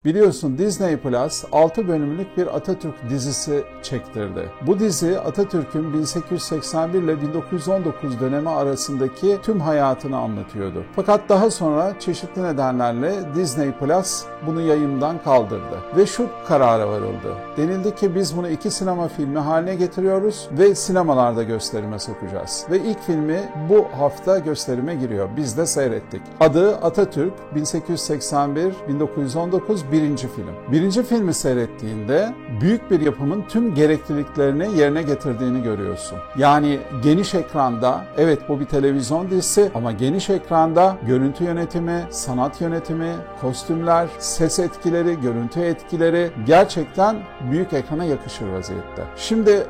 Biliyorsun Disney Plus 6 bölümlük bir Atatürk dizisi çektirdi. Bu dizi Atatürk'ün 1881 ile 1919 dönemi arasındaki tüm hayatını anlatıyordu. Fakat daha sonra çeşitli nedenlerle Disney Plus bunu yayından kaldırdı ve şu karara varıldı. Denildi ki biz bunu 2 sinema filmi haline getiriyoruz ve sinemalarda gösterime sokacağız. Ve ilk filmi bu hafta gösterime giriyor. Biz de seyrettik. Adı Atatürk 1881-1919 birinci film. Birinci filmi seyrettiğinde büyük bir yapımın tüm gerekliliklerini yerine getirdiğini görüyorsun. Yani geniş ekranda, evet bu bir televizyon dizisi ama geniş ekranda görüntü yönetimi, sanat yönetimi, kostümler, ses etkileri, görüntü etkileri gerçekten büyük ekrana yakışır vaziyette. Şimdi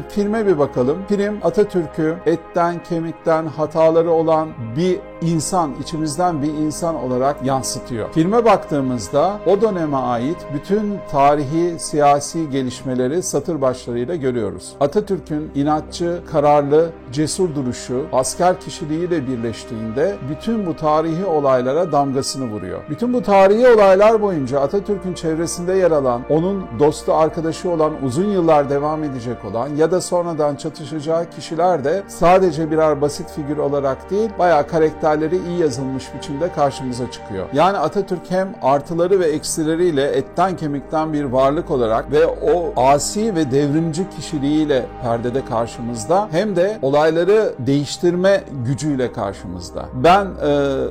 filme bir bakalım. Film Atatürk'ü etten, kemikten, hataları olan bir insan, içimizden bir insan olarak yansıtıyor. Filme baktığımızda o döneme ait bütün tarihi, siyasi gelişmeleri satır başlarıyla görüyoruz. Atatürk'ün inatçı, kararlı, cesur duruşu, asker kişiliğiyle birleştiğinde bütün bu tarihi olaylara damgasını vuruyor. Bütün bu tarihi olaylar boyunca Atatürk'ün çevresinde yer alan, onun dostu, arkadaşı olan, uzun yıllar devam edecek olan ya da sonradan çatışacağı kişiler de sadece birer basit figür olarak değil, bayağı karakterleri iyi yazılmış biçimde karşımıza çıkıyor. Yani Atatürk hem artıları ve eksileriyle etten kemikten bir varlık olarak ve o asi ve devrimci kişiliğiyle perdede karşımızda, hem de olayları değiştirme gücüyle karşımızda. Ben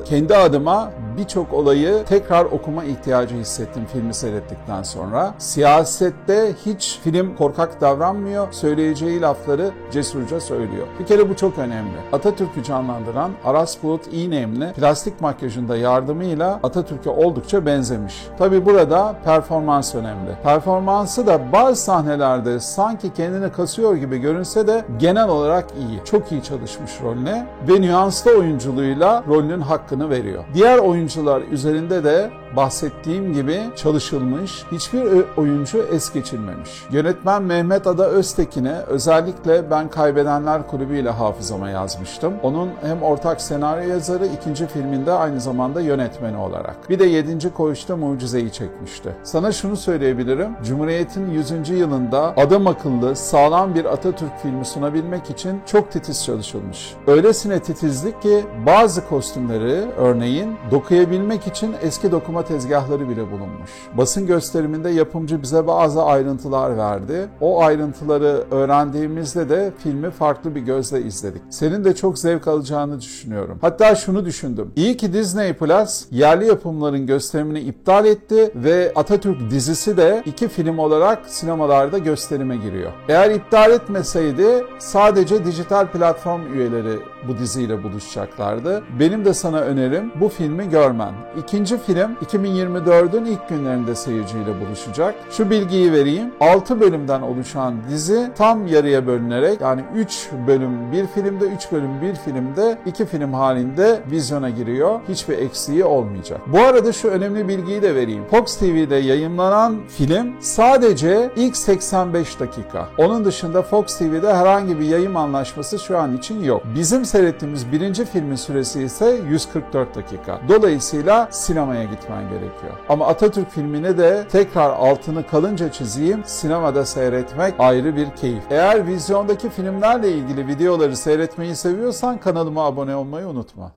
kendi adıma birçok olayı tekrar okuma ihtiyacı hissettim filmi seyrettikten sonra. Siyasette hiç film korkak davranmıyor, söyleyeceği lafları cesurca söylüyor. Bir kere bu çok önemli. Atatürk'ü canlandıran Aras Bulut İğnemli plastik makyajında yardımıyla Atatürk'e oldukça benzemiş. Tabi burada performans önemli. Performansı da bazı sahnelerde sanki kendini kasıyor gibi görünse de genel olarak iyi. Çok iyi çalışmış rolüne ve nüanslı oyunculuğuyla rolünün hakkını veriyor. Diğer oyuncular üzerinde de bahsettiğim gibi çalışılmış, hiçbir oyuncu es geçilmemiş. Yönetmen Mehmet Ada Öztekin'e özellikle ben Kaybedenler Kulübü ile hafızama yazmıştım. Onun hem ortak senaryo yazarı, ikinci filminde aynı zamanda yönetmeni olarak. Bir de 7. Koğuş'ta Mucize'yi çekmişti. Sana şunu söyleyebilirim, Cumhuriyet'in 100. yılında adam akıllı, sağlam bir Atatürk filmi sunabilmek için çok titiz çalışılmış. Öylesine titizlik ki bazı kostümleri örneğin dokuyabilmek için eski dokuma tezgahları bile bulunmuş. Basın gösteriminde yapımcı bize bazı ayrıntılar verdi. O ayrıntıları öğrendiğimizde de filmi farklı bir gözle izledik. Senin de çok zevk alacağını düşünüyorum. Hatta şunu düşündüm. İyi ki Disney Plus yerli yapımların gösterimini iptal etti ve Atatürk dizisi de 2 film olarak sinemalarda gösterime giriyor. Eğer iptal etmeseydi sadece dijital platform üyeleri bu diziyle buluşacaklardı. Benim de sana önerim bu filmi görmen. İkinci film 2024'ün ilk günlerinde seyirciyle buluşacak. Şu bilgiyi vereyim. 6 bölümden oluşan dizi tam yarıya bölünerek, yani 3 bölüm bir filmde, 3 bölüm bir filmde 2 film halinde vizyona giriyor. Hiçbir eksiği olmayacak. Bu arada şu önemli bilgiyi de vereyim. Fox TV'de yayımlanan film sadece ilk 85 dakika. Onun dışında Fox TV'de herhangi bir yayım anlaşması şu an için yok. Bizim seyrettiğimiz birinci filmin süresi ise 144 dakika. Dolayısıyla sinemaya gitmen gerekiyor. Ama Atatürk filmini de tekrar altını kalınca çizeyim, sinemada seyretmek ayrı bir keyif. Eğer vizyondaki filmlerle ilgili videoları seyretmeyi seviyorsan kanalıma abone olmayı unutma.